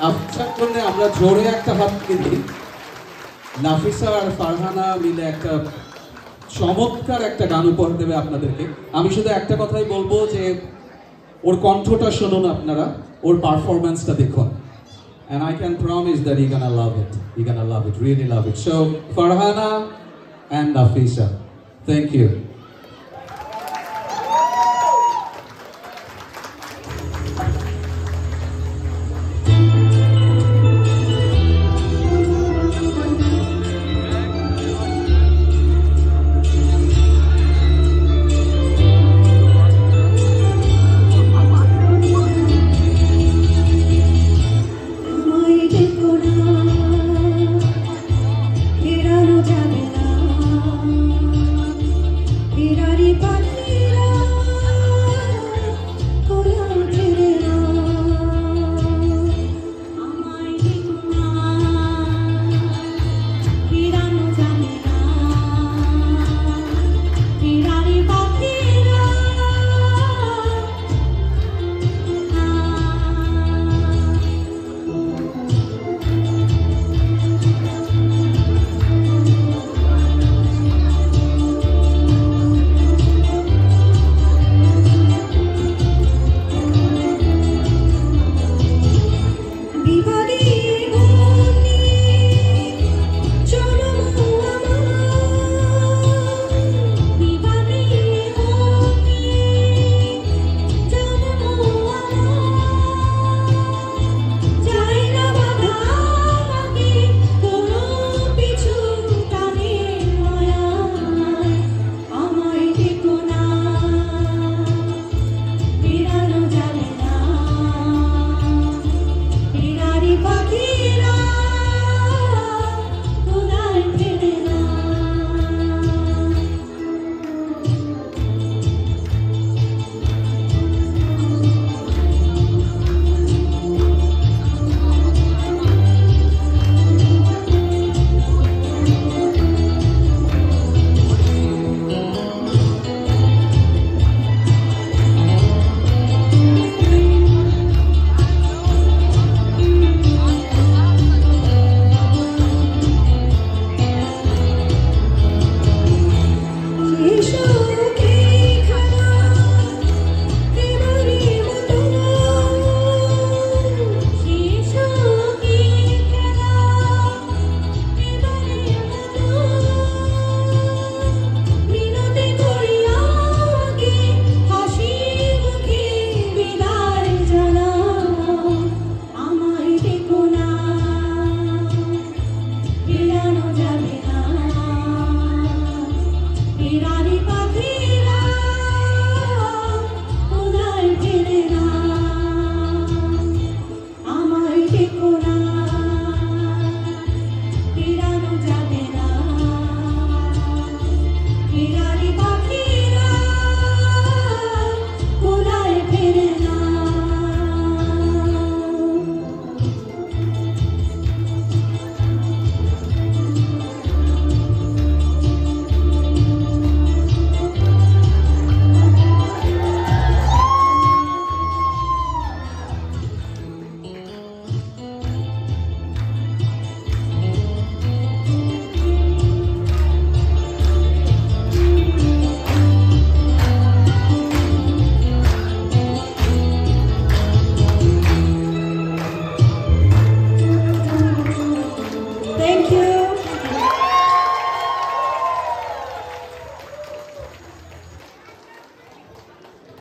আপনার জন্য আমরা জোরে একটা হাত দিই। নাফিসা আর ফারহানা মিলে একটা চমৎকার একটা গান উপহার দেবে আপনাদেরকে। আমি শুধু একটা কথাই বলবো যে ওর কণ্ঠটা শুনুন আপনারা, ওর পারফরম্যান্সটা দেখুন। And I can promise that you're gonna love it. You're gonna love it, really love it. So Farhana and Nafisa, thank you.